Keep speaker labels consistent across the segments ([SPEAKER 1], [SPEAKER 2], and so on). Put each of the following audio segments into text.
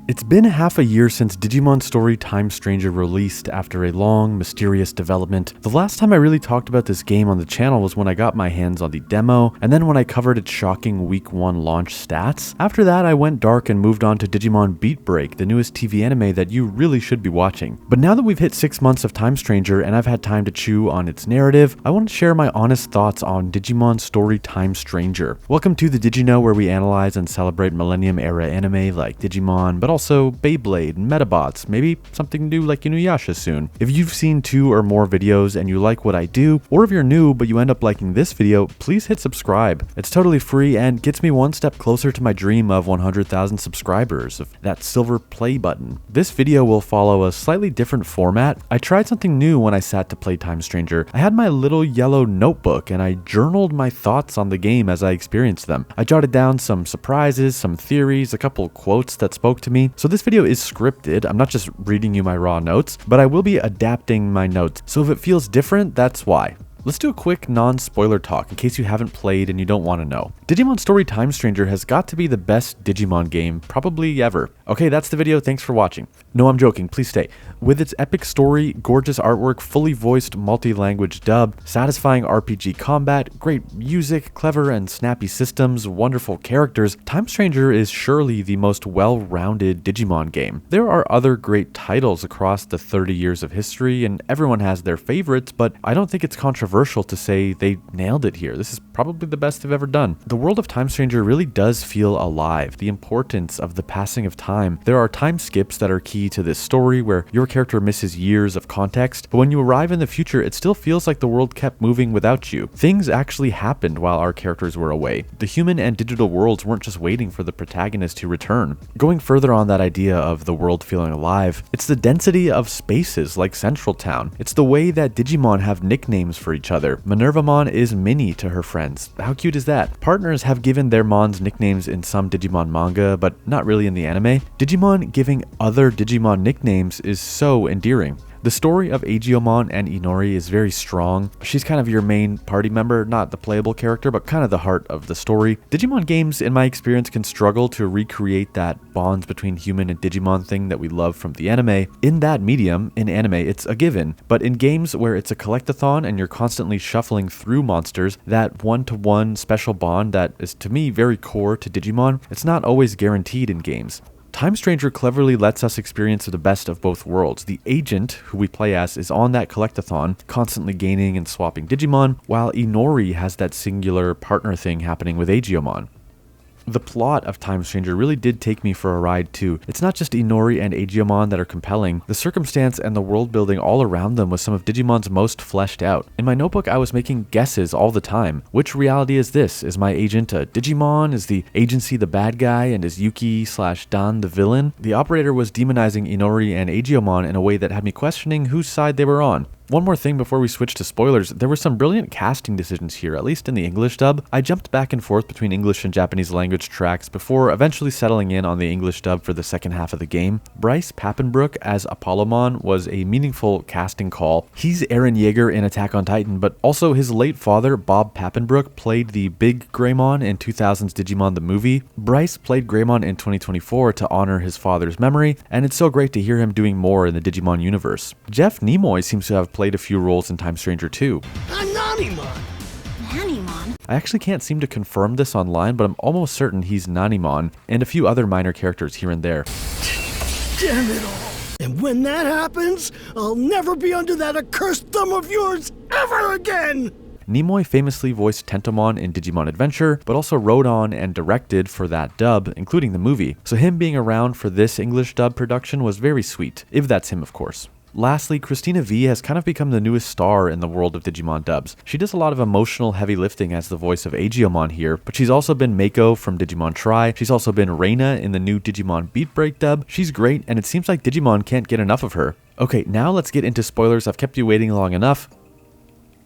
[SPEAKER 1] It's been half a year since Digimon Story Time Stranger released after a long, mysterious development. The last time I really talked about this game on the channel was when I got my hands on the demo, and then when I covered its shocking Week 1 launch stats. After that, I went dark and moved on to Digimon Beat Break, the newest TV anime that you really should be watching. But now that we've hit 6 months of Time Stranger and I've had time to chew on its narrative, I want to share my honest thoughts on Digimon Story Time Stranger. Welcome to the DigiKnow, where we analyze and celebrate Millennium-era anime like Digimon, but also Beyblade, Metabots, maybe something new like Inuyasha soon. If you've seen 2 or more videos and you like what I do, or if you're new but you end up liking this video, please hit subscribe. It's totally free and gets me one step closer to my dream of 100,000 subscribers, of that silver play button. This video will follow a slightly different format. I tried something new when I sat to play Time Stranger. I had my little yellow notebook and I journaled my thoughts on the game as I experienced them. I jotted down some surprises, some theories, a couple quotes that spoke to me. So this video is scripted. I'm not just reading you my raw notes, but I will be adapting my notes. So if it feels different, that's why. Let's do a quick non-spoiler talk in case you haven't played and you don't want to know. Digimon Story Time Stranger has got to be the best Digimon game probably ever. Okay, that's the video. Thanks for watching. No, I'm joking. Please stay. With its epic story, gorgeous artwork, fully voiced multi-language dub, satisfying RPG combat, great music, clever and snappy systems, wonderful characters, Time Stranger is surely the most well-rounded Digimon game. There are other great titles across the 30 years of history, and everyone has their favorites, but I don't think it's controversial to say they nailed it here. This is probably the best they've ever done. The world of Time Stranger really does feel alive. The importance of the passing of time. There are time skips that are key to this story where your character misses years of context, but when you arrive in the future, it still feels like the world kept moving without you. Things actually happened while our characters were away. The human and digital worlds weren't just waiting for the protagonist to return. Going further on that idea of the world feeling alive, it's the density of spaces like Central Town. It's the way that Digimon have nicknames for each other. Minervamon is Minnie to her friends. How cute is that? Partners have given their Mons nicknames in some Digimon manga, but not really in the anime. Digimon giving other Digimon nicknames is so endearing. The story of Aegiomon and Inori is very strong. She's kind of your main party member, not the playable character, but kind of the heart of the story. Digimon games, in my experience, can struggle to recreate that bonds between human and Digimon thing that we love from the anime. In that medium, in anime, it's a given, but in games where it's a collectathon and you're constantly shuffling through monsters, that one-to-one special bond that is, to me, very core to Digimon, it's not always guaranteed in games. Time Stranger cleverly lets us experience the best of both worlds. The agent, who we play as, is on that collectathon, constantly gaining and swapping Digimon, while Inori has that singular partner thing happening with Aegiomon. The plot of Time Stranger really did take me for a ride too. It's not just Inori and Aegiomon that are compelling. The circumstance and the world building all around them was some of Digimon's most fleshed out. In my notebook, I was making guesses all the time. Which reality is this? Is my agent a Digimon? Is the agency the bad guy? And is Yuki/Dan the villain? The operator was demonizing Inori and Aegiomon in a way that had me questioning whose side they were on. One more thing before we switch to spoilers, there were some brilliant casting decisions here, at least in the English dub. I jumped back and forth between English and Japanese language tracks before eventually settling in on the English dub for the second half of the game. Bryce Papenbrook as Apollomon was a meaningful casting call. He's Eren Yeager in Attack on Titan, but also his late father, Bob Papenbrook, played the Big Greymon in 2000's Digimon the movie. Bryce played Greymon in 2024 to honor his father's memory, and it's so great to hear him doing more in the Digimon universe. Jeff Nimoy seems to have played a few roles in Time Stranger too.
[SPEAKER 2] I'm Nanimon!
[SPEAKER 3] Nanimon?
[SPEAKER 1] I actually can't seem to confirm this online, but I'm almost certain he's Nanimon, and a few other minor characters here and there.
[SPEAKER 2] Damn it all! And when that happens, I'll never be under that accursed thumb of yours ever again!
[SPEAKER 1] Nimoy famously voiced Tentomon in Digimon Adventure, but also wrote on and directed for that dub, including the movie. So him being around for this English dub production was very sweet, if that's him of course. Lastly, Christina V has kind of become the newest star in the world of Digimon dubs. She does a lot of emotional heavy lifting as the voice of Aegiomon here, but she's also been Mako from Digimon Tri. She's also been Reina in the new Digimon Beat Break dub. She's great, and it seems like Digimon can't get enough of her. Okay, now let's get into spoilers. I've kept you waiting long enough.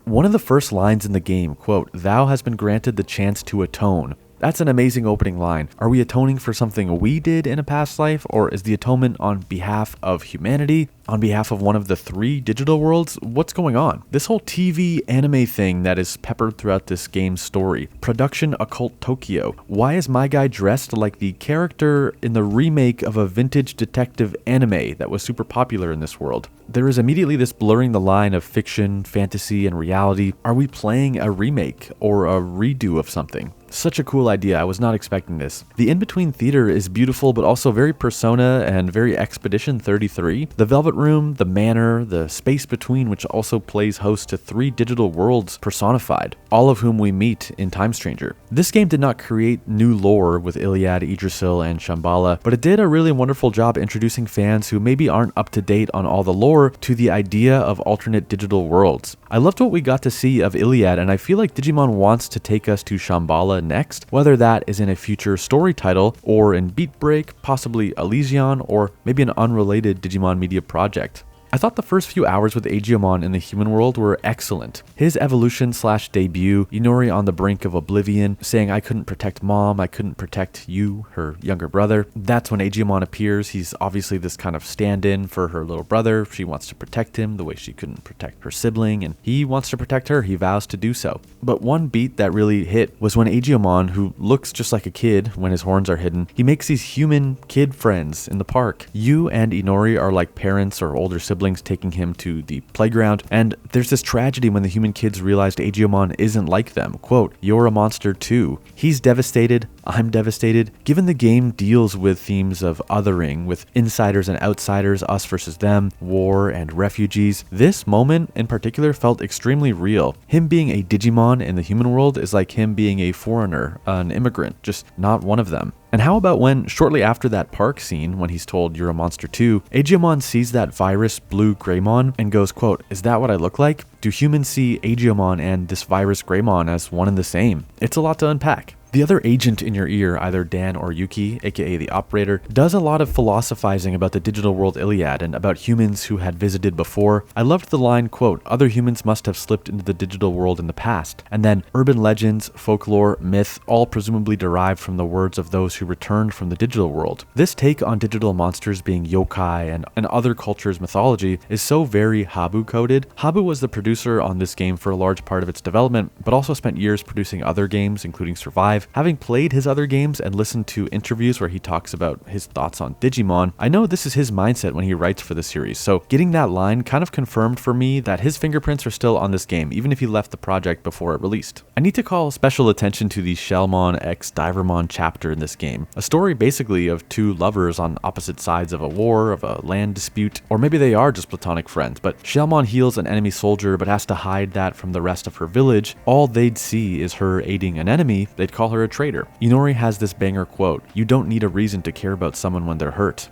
[SPEAKER 1] One of the first lines in the game, quote, "Thou has been granted the chance to atone." That's an amazing opening line. Are we atoning for something we did in a past life, or is the atonement on behalf of humanity? on behalf of one of the 3 digital worlds? What's going on? This whole TV anime thing that is peppered throughout this game's story. Production Occult Tokyo. Why is my guy dressed like the character in the remake of a vintage detective anime that was super popular in this world? There is immediately this blurring the line of fiction, fantasy, and reality. Are we playing a remake or a redo of something? Such a cool idea, I was not expecting this. The in-between theater is beautiful but also very Persona and very Expedition 33. The Velvet Room, the Manor, the space between, which also plays host to 3 digital worlds personified, all of whom we meet in Time Stranger. This game did not create new lore with Iliad, Yggdrasil, and Shambhala, but it did a really wonderful job introducing fans who maybe aren't up to date on all the lore to the idea of alternate digital worlds. I loved what we got to see of Iliad, and I feel like Digimon wants to take us to Shambhala next, whether that is in a future story title or in Beat Break, possibly Elysion, or maybe an unrelated Digimon media project. I thought the first few hours with Aegiomon in the human world were excellent. His evolution/debut, Inori on the brink of oblivion, saying I couldn't protect mom, I couldn't protect you, her younger brother. That's when Aegiomon appears. He's obviously this kind of stand-in for her little brother. She wants to protect him the way she couldn't protect her sibling, and he wants to protect her. He vows to do so. But one beat that really hit was when Aegiomon, who looks just like a kid when his horns are hidden, he makes these human kid friends in the park. You and Inori are like parents or older siblings taking him to the playground, and there's this tragedy when the human kids realized Aegiomon isn't like them. Quote, "You're a monster too." He's devastated, I'm devastated. Given the game deals with themes of othering, with insiders and outsiders, us versus them, war and refugees, this moment in particular felt extremely real. Him being a Digimon in the human world is like him being a foreigner, an immigrant, just not one of them. And how about when, shortly after that park scene, when he's told you're a monster too, Aegiomon sees that virus blue Greymon and goes, quote, "Is that what I look like? Do humans see Aegiomon and this virus Greymon as one and the same?" It's a lot to unpack. The other agent in your ear, either Dan or Yuki, aka the operator, does a lot of philosophizing about the digital world Iliad and about humans who had visited before. I loved the line, quote, "Other humans must have slipped into the digital world in the past." And then urban legends, folklore, myth, all presumably derived from the words of those who returned from the digital world. This take on digital monsters being yokai and other cultures' mythology is so very Habu coded. Habu was the producer on this game for a large part of its development, but also spent years producing other games, including Survive. Having played his other games and listened to interviews where he talks about his thoughts on Digimon, I know this is his mindset when he writes for the series, so getting that line kind of confirmed for me that his fingerprints are still on this game, even if he left the project before it released. I need to call special attention to the Shellmon x Divermon chapter in this game, a story basically of 2 lovers on opposite sides of a war, of a land dispute, or maybe they are just platonic friends, but Shellmon heals an enemy soldier but has to hide that from the rest of her village. All they'd see is her aiding an enemy. They'd call her a traitor. Inori has this banger quote, "You don't need a reason to care about someone when they're hurt."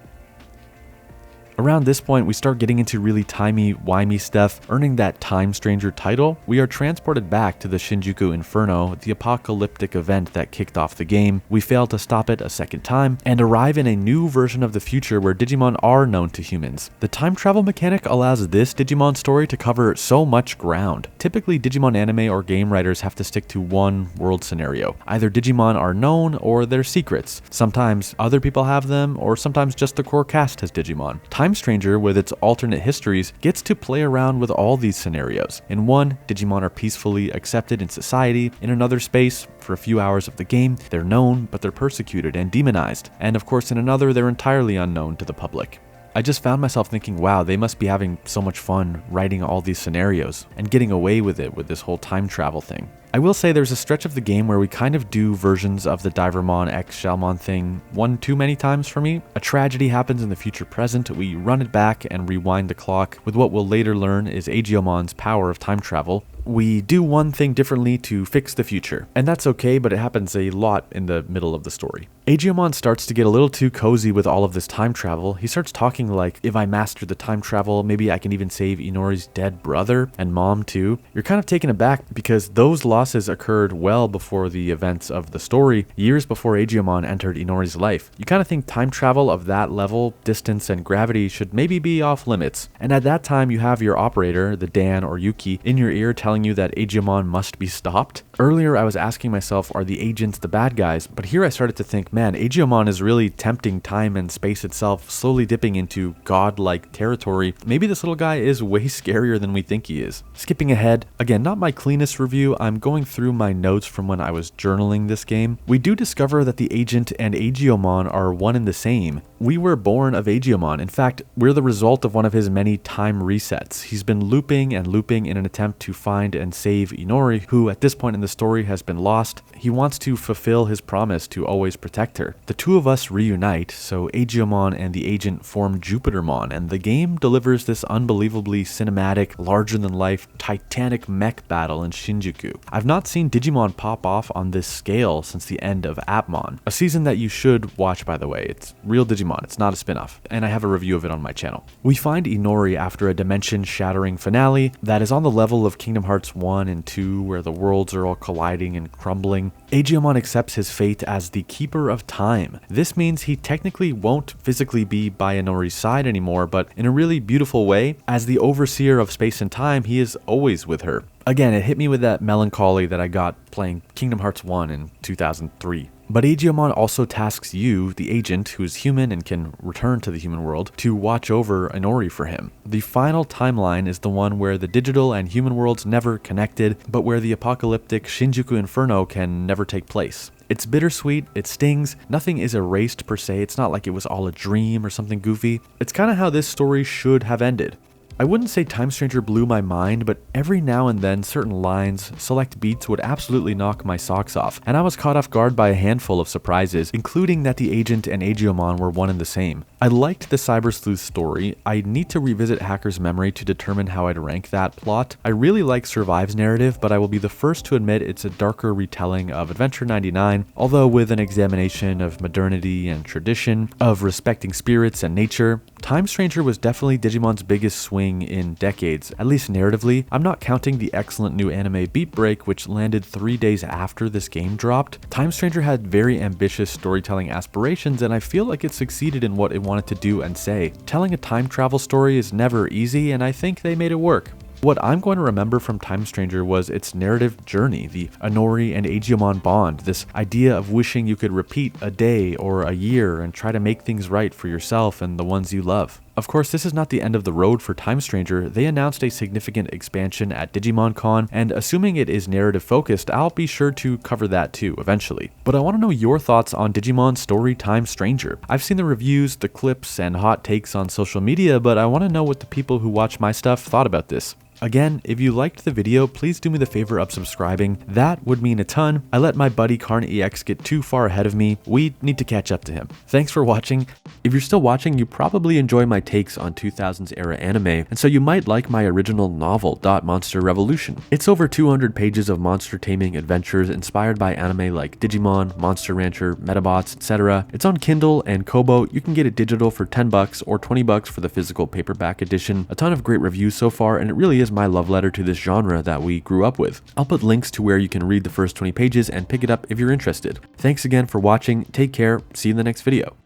[SPEAKER 1] Around this point, we start getting into really timey-wimey stuff, earning that Time Stranger title. We are transported back to the Shinjuku Inferno, the apocalyptic event that kicked off the game. We fail to stop it a second time, and arrive in a new version of the future where Digimon are known to humans. The time travel mechanic allows this Digimon story to cover so much ground. Typically, Digimon anime or game writers have to stick to one world scenario. Either Digimon are known or they're secrets. Sometimes other people have them, or sometimes just the core cast has Digimon. Time Stranger, with its alternate histories, gets to play around with all these scenarios. In one, Digimon are peacefully accepted in society. In another space, for a few hours of the game, they're known, but they're persecuted and demonized. And of course, in another, they're entirely unknown to the public. I just found myself thinking, wow, they must be having so much fun writing all these scenarios and getting away with it with this whole time travel thing. I will say there's a stretch of the game where we kind of do versions of the Divermon x Shellmon thing one too many times for me. A tragedy happens in the future present, we run it back and rewind the clock with what we'll later learn is Aegiomon's power of time travel. We do one thing differently to fix the future, and that's okay, but it happens a lot in the middle of the story. Aegiomon starts to get a little too cozy with all of this time travel. He starts talking like, if I master the time travel, maybe I can even save Inori's dead brother and mom too. You're kind of taken aback because those losses occurred well before the events of the story, years before Aegiomon entered Inori's life. You kind of think time travel of that level, distance, and gravity should maybe be off limits. And at that time, you have your operator, the Dan or Yuki, in your ear telling telling you that Agumon must be stopped. Earlier I was asking myself, are the agents the bad guys? But here I started to think, man, Agumon is really tempting time and space itself, slowly dipping into god-like territory. Maybe this little guy is way scarier than we think he is. Skipping ahead, again, not my cleanest review, I'm going through my notes from when I was journaling this game. We do discover that the agent and Agumon are one and the same. We were born of Agumon. In fact, we're the result of one of his many time resets. He's been looping and looping in an attempt to find and save Inori, who at this point in the story has been lost. He wants to fulfill his promise to always protect her. The two of us reunite, so Agumon and the agent form Jupitermon, and the game delivers this unbelievably cinematic, larger-than-life, titanic mech battle in Shinjuku. I've not seen Digimon pop off on this scale since the end of Appmon, a season that you should watch, by the way. It's real Digimon, it's not a spin-off, and I have a review of it on my channel. We find Inori after a dimension-shattering finale that is on the level of Kingdom Hearts 1 and 2, where the worlds are all colliding and crumbling. Agumon accepts his fate as the Keeper of Time. This means he technically won't physically be by Inori's side anymore, but in a really beautiful way, as the overseer of space and time, he is always with her. Again, it hit me with that melancholy that I got playing Kingdom Hearts 1 in 2003. But Agumon also tasks you, the agent, who is human and can return to the human world, to watch over Inori for him. The final timeline is the one where the digital and human worlds never connected, but where the apocalyptic Shinjuku Inferno can never take place. It's bittersweet, it stings, nothing is erased per se, it's not like it was all a dream or something goofy. It's kind of how this story should have ended. I wouldn't say Time Stranger blew my mind, but every now and then certain lines, select beats would absolutely knock my socks off, and I was caught off guard by a handful of surprises, including that the agent and Agumon were one and the same. I liked the Cyber Sleuth story. I need to revisit Hacker's Memory to determine how I'd rank that plot. I really like Survive's narrative, but I will be the first to admit it's a darker retelling of Adventure 99, although with an examination of modernity and tradition, of respecting spirits and nature. Time Stranger was definitely Digimon's biggest swing in decades, at least narratively. I'm not counting the excellent new anime Beat Break, which landed 3 days after this game dropped. Time Stranger had very ambitious storytelling aspirations, and I feel like it succeeded in what it wanted to do and say. Telling a time travel story is never easy, and I think they made it work. What I'm going to remember from Time Stranger was its narrative journey, the Inori and Agumon bond, this idea of wishing you could repeat a day or a year and try to make things right for yourself and the ones you love. Of course, this is not the end of the road for Time Stranger. They announced a significant expansion at DigimonCon, and assuming it is narrative focused, I'll be sure to cover that too eventually. But I want to know your thoughts on Digimon Story Time Stranger. I've seen the reviews, the clips, and hot takes on social media, but I want to know what the people who watch my stuff thought about this. Again, if you liked the video, please do me the favor of subscribing. That would mean a ton. I let my buddy KarnEX get too far ahead of me. We need to catch up to him. Thanks for watching. If you're still watching, you probably enjoy my takes on 2000s era anime, and so you might like my original novel, Monster Revolution. It's over 200 pages of monster taming adventures inspired by anime like Digimon, Monster Rancher, Metabots, etc. It's on Kindle and Kobo. You can get it digital for $10 or $20 for the physical paperback edition. A ton of great reviews so far, and it really is my love letter to this genre that we grew up with. I'll put links to where you can read the first 20 pages and pick it up if you're interested. Thanks again for watching, take care, see you in the next video.